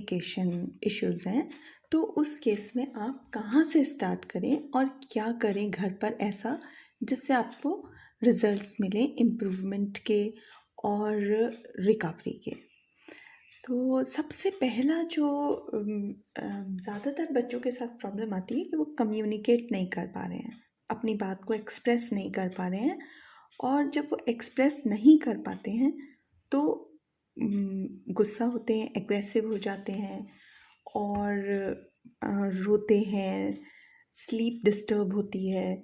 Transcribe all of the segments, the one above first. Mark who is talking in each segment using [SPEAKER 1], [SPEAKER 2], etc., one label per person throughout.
[SPEAKER 1] Communication issues हैं, तो उस केस में आप कहाँ से स्टार्ट करें और क्या करें घर पर ऐसा जिससे आपको रिजल्ट्स मिलें इम्प्रूवमेंट के और रिकवरी के। तो सबसे पहला जो ज़्यादातर बच्चों के साथ प्रॉब्लम आती है कि वो कम्युनिकेट नहीं कर पा रहे हैं, अपनी बात को एक्सप्रेस नहीं कर पा रहे हैं, और जब वो एक्सप्रेस नहीं कर पाते हैं तो गुस्सा होते हैं, एग्रेसिव हो जाते हैं और रोते हैं, स्लीप डिस्टर्ब होती है।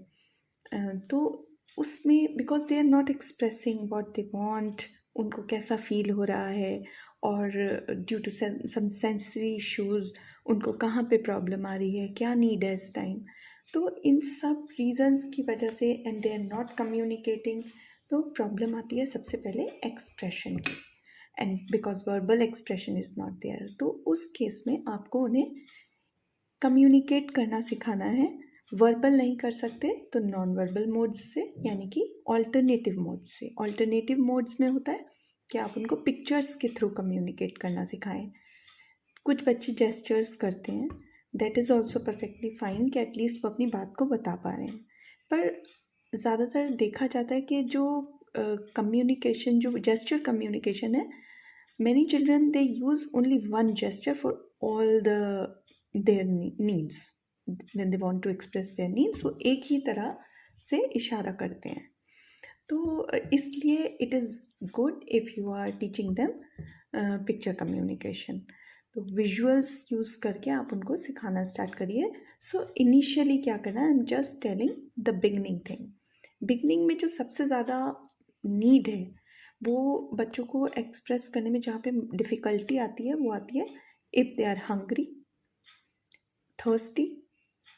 [SPEAKER 1] तो उसमें because they are not expressing what they want, उनको कैसा फील हो रहा है, और due to some sensory issues उनको कहाँ पे प्रॉब्लम आ रही है, क्या नीड है इस टाइम। तो इन सब रीजंस की वजह से and they are not communicating, तो प्रॉब्लम आती है सबसे पहले एक्सप्रेशन की, and because verbal expression is not there. तो उस केस में आपको उन्हें कम्युनिकेट करना सिखाना है। वर्बल नहीं कर सकते तो नॉन वर्बल मोड्स से, यानी कि ऑल्टरनेटिव मोड्स से। ऑल्टरनेटिव मोड्स में होता है कि आप उनको पिक्चर्स के थ्रू कम्युनिकेट करना सिखाएं। कुछ बच्चे जेस्चर्स करते हैं, that is also perfectly fine कि एटलीस्ट वो अपनी बात को बता पा रहे हैं। पर ज़्यादातर देखा जाता है कि जो कम्युनिकेशन, जो जेस्चर कम्युनिकेशन है, many children they use only one gesture for all their needs when they want to express their needs, वो एक ही तरह से इशारा करते हैं। तो इसलिए it is good if you are teaching them picture communication. तो विजुअल्स यूज़ करके आप उनको सिखाना स्टार्ट करिए। सो इनिशियली क्या करना है, I am just telling the beginning thing. Beginning में जो सबसे ज़्यादा नीड है वो बच्चों को एक्सप्रेस करने में जहाँ पे डिफ़िकल्टी आती है, वो आती है if they are hungry, thirsty,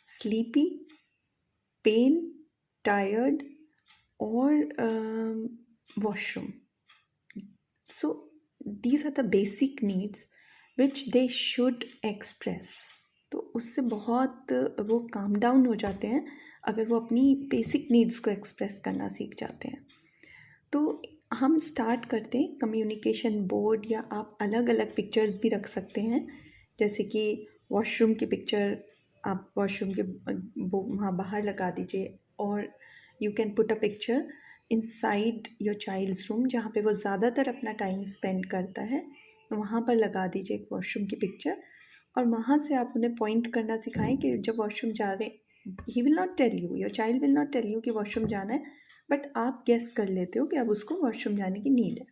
[SPEAKER 1] sleepy, pain, tired और washroom. So these are the basic needs which they should express. तो उससे बहुत वो काम डाउन हो जाते हैं अगर वो अपनी बेसिक नीड्स को एक्सप्रेस करना सीख जाते हैं। तो हम स्टार्ट करते हैं कम्युनिकेशन बोर्ड, या आप अलग अलग पिक्चर्स भी रख सकते हैं, जैसे कि वॉशरूम की पिक्चर आप वॉशरूम के वहाँ बाहर लगा दीजिए, और you can put a picture inside your child's room, जहाँ पे वो ज़्यादातर अपना टाइम स्पेंड करता है, वहाँ पर लगा दीजिए एक वॉशरूम की पिक्चर, और वहाँ से आप उन्हें पॉइंट करना सिखाएं कि जब वॉशरूम जा रहे, he will not tell you, your child will not tell you कि वॉशरूम जाना है, बट आप गेस कर लेते हो कि अब उसको वॉशरूम जाने की नीड है।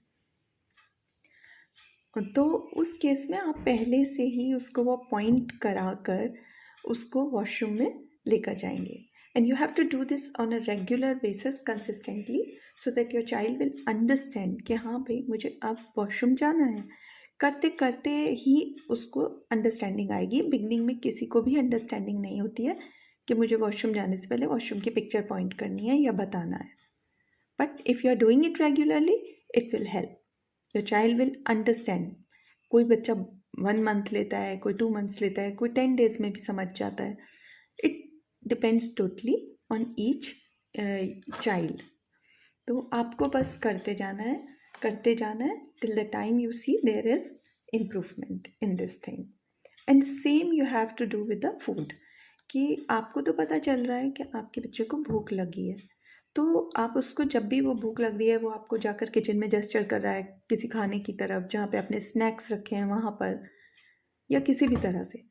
[SPEAKER 1] तो उस केस में आप पहले से ही उसको वो पॉइंट करा कर उसको वॉशरूम में लेकर जाएंगे। And you have to do this on a regular basis consistently, so that your child will understand कि हाँ भाई मुझे अब वॉशरूम जाना है। करते करते ही उसको अंडरस्टैंडिंग आएगी। बिगनिंग में किसी को भी अंडरस्टैंडिंग नहीं होती है कि मुझे वॉशरूम जाने से पहले वॉशरूम की पिक्चर पॉइंट करनी है या बताना है। But if you are doing it regularly, it will help, your child will understand. कोई बच्चा 1 मंथ लेता है, कोई 2 मंथ्स लेता है, कोई 10 डेज में भी समझ जाता है। It depends totally on each child. तो आपको बस करते जाना है till the time you see there is improvement in this thing. And same you have to do with the food, कि आपको तो पता चल रहा है कि आपके बच्चे को भूख लगी है, तो आप उसको जब भी वो भूख लग रही है, वो आपको जाकर किचन में जेस्चर कर रहा है किसी खाने की तरफ जहाँ पे आपने स्नैक्स रखे हैं वहाँ पर, या किसी भी तरह से।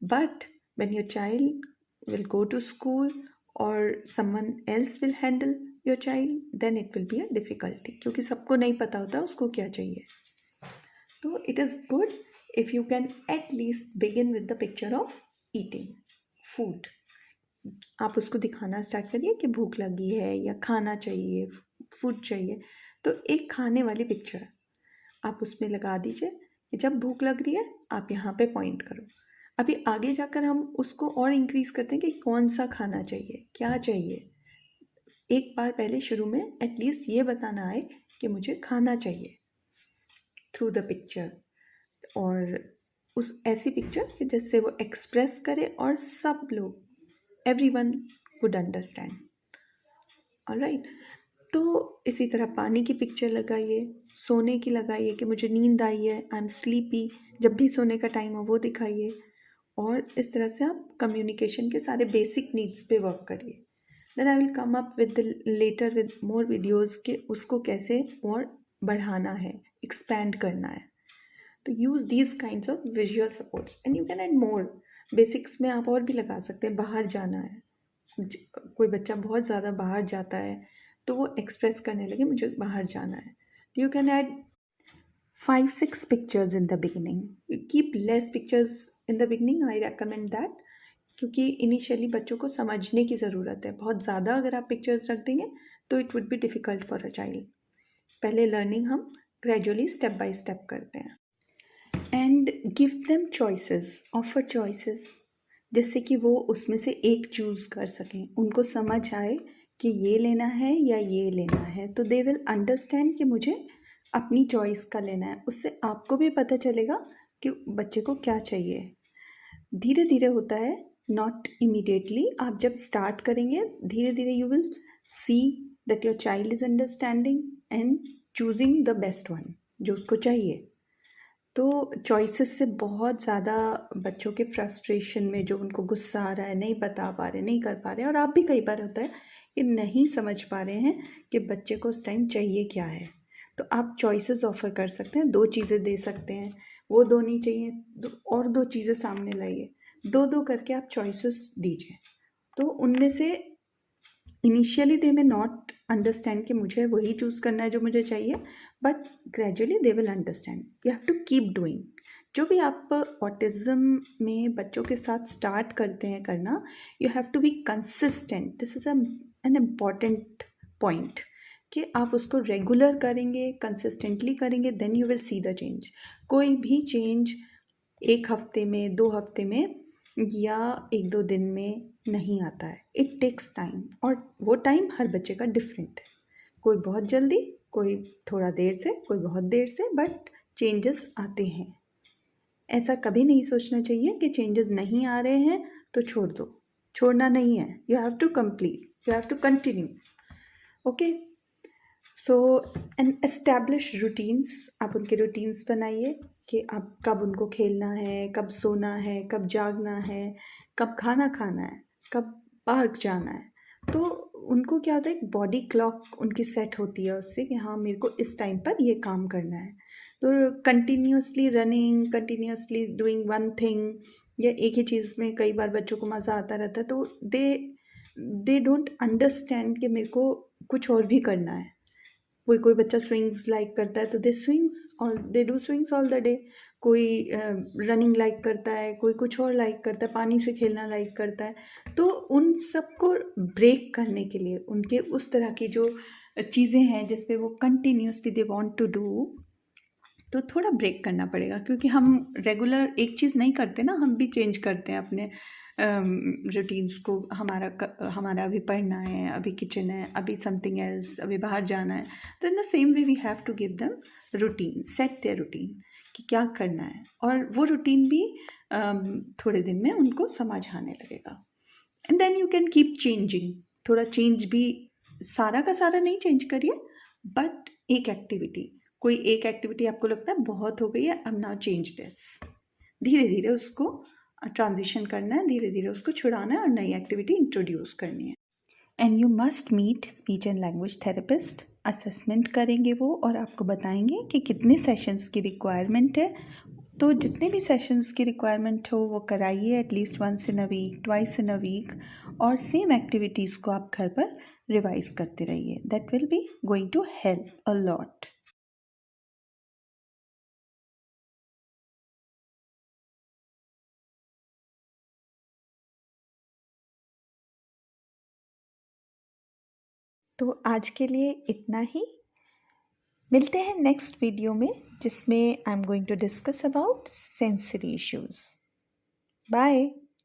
[SPEAKER 1] But when your child will go to school or someone else will handle your child, then it will be a difficulty, क्योंकि सबको नहीं पता होता उसको क्या चाहिए। तो it is good if you can at least begin with the picture of eating food. आप उसको दिखाना स्टार्ट करिए कि भूख लगी है या खाना चाहिए, फूड चाहिए, तो एक खाने वाली पिक्चर आप उसमें लगा दीजिए कि जब भूख लग रही है आप यहाँ पे पॉइंट करो। अभी आगे जाकर हम उसको और इंक्रीज़ करते हैं कि कौन सा खाना चाहिए, क्या चाहिए। एक बार पहले शुरू में एटलीस्ट ये बताना आए कि मुझे खाना चाहिए थ्रू द पिक्चर, और उस ऐसी पिक्चर कि जिससे वो एक्सप्रेस करे और सब लोग, everyone would understand. All right. तो इसी तरह पानी की पिक्चर लगाइए, सोने की लगाइए कि मुझे नींद आई है, आई एम स्लीपी, जब भी सोने का टाइम हो वो दिखाइए। और इस तरह से आप कम्युनिकेशन के सारे बेसिक नीड्स पे वर्क करिए। Then I will come up with later with more videos के उसको कैसे और बढ़ाना है, एक्सपैंड करना है। तो use these kinds of visual supports and you can add more. Basics में आप और भी लगा सकते हैं। बाहर जाना है, कोई बच्चा बहुत ज़्यादा बाहर जाता है तो वो एक्सप्रेस करने लगे मुझे बाहर जाना है, तो you can add 5-6 pictures in the beginning. Keep less pictures in the beginning, I recommend that, क्योंकि इनिशियली बच्चों को समझने की ज़रूरत है। बहुत ज़्यादा अगर आप पिक्चर्स रख देंगे तो it would be difficult for a child. पहले लर्निंग हम ग्रेजुअली स्टेप बाय स्टेप करते हैं। And give them choices, offer choices, जिससे कि वो उसमें से एक चूज़ कर सकें, उनको समझ आए कि ये लेना है या ये लेना है, तो दे विल अंडरस्टैंड कि मुझे अपनी चॉइस का लेना है। उससे आपको भी पता चलेगा कि बच्चे को क्या चाहिए। धीरे धीरे होता है, नॉट इमीडिएटली। आप जब स्टार्ट करेंगे धीरे धीरे you will see that your child is understanding and choosing the best one जो उसको चाहिए। तो चॉइसेस से बहुत ज़्यादा बच्चों के फ्रस्ट्रेशन में जो उनको गुस्सा आ रहा है, नहीं बता पा रहे, नहीं कर पा रहे, और आप भी कई बार होता है कि नहीं समझ पा रहे हैं कि बच्चे को उस टाइम चाहिए क्या है, तो आप चॉइसेस ऑफर कर सकते हैं। 2 चीज़ें दे सकते हैं, वो 2 नहीं चाहिए और 2 चीज़ें सामने लाइए, 2-2 करके आप चॉइसेस दीजिए। तो उनमें से इनिशियली दे में नॉट अंडरस्टैंड कि मुझे वही चूज़ करना है जो मुझे चाहिए, but gradually they will understand. You have to keep doing. जो भी आप ऑटिज़्म में बच्चों के साथ स्टार्ट करते हैं करना, you have to be consistent. This is an important point कि आप उसको रेगुलर करेंगे, कंसिस्टेंटली करेंगे, then you will see the change. कोई भी चेंज 1 हफ्ते में, 2 हफ्ते में या 1-2 दिन में नहीं आता है। इट टेक्स टाइम, और वो टाइम हर बच्चे का डिफरेंट है। कोई बहुत जल्दी, कोई थोड़ा देर से, कोई बहुत देर से, बट चेंजेस आते हैं। ऐसा कभी नहीं सोचना चाहिए कि चेंजेस नहीं आ रहे हैं तो छोड़ दो। छोड़ना नहीं है, you have to complete, you have to continue. Okay, so and establish routines. आप उनके रूटीन्स बनाइए कि अब कब उनको खेलना है, कब सोना है, कब जागना है, कब खाना खाना है, कब पार्क जाना है। तो उनको क्या होता है, एक बॉडी क्लॉक उनकी सेट होती है उससे कि हाँ मेरे को इस टाइम पर ये काम करना है। तो continuously running, continuously doing one thing, या एक ही चीज़ में कई बार बच्चों को मज़ा आता रहता है, तो दे डोंट अंडरस्टैंड कि मेरे को कुछ और भी करना है। कोई बच्चा स्विंग्स लाइक करता है तो दे स्विंग्स, और they do swings all the day. कोई रनिंग लाइक करता है, कोई कुछ और लाइक करता है, पानी से खेलना लाइक करता है। तो उन सबको ब्रेक करने के लिए, उनके उस तरह की जो चीज़ें हैं जिस पे वो continuously they want to do, तो थोड़ा ब्रेक करना पड़ेगा, क्योंकि हम रेगुलर एक चीज़ नहीं करते ना, हम भी चेंज करते हैं अपने रूटीन्स को। हमारा अभी पढ़ना है, अभी किचन है, अभी समथिंग एल्स, अभी बाहर जाना है। तो in the same way we have to give them routine, set their routine कि क्या करना है, और वो रूटीन भी थोड़े दिन में उनको समझ आने लगेगा। And then you can keep changing. थोड़ा चेंज भी, सारा का सारा नहीं चेंज करिए, बट एक एक्टिविटी, कोई एक एक्टिविटी आपको लगता है बहुत हो गई है, अब नाउ चेंज दिस। धीरे धीरे उसको ट्रांजिशन करना है, धीरे धीरे उसको छुड़ाना है और नई एक्टिविटी इंट्रोड्यूस करनी है। And you must meet speech and language therapist. Assessment करेंगे वो और आपको बताएंगे कि कितने सेशंस की रिक्वायरमेंट है। तो जितने भी सेशंस की रिक्वायरमेंट हो वो कराइए, at least 1 in a week, 2 in a week, और सेम एक्टिविटीज़ को आप घर पर रिवाइज करते रहिए। That will be going to help a lot. तो आज के लिए इतना ही। मिलते हैं नेक्स्ट वीडियो में, जिसमें I am going to discuss about sensory issues. Bye.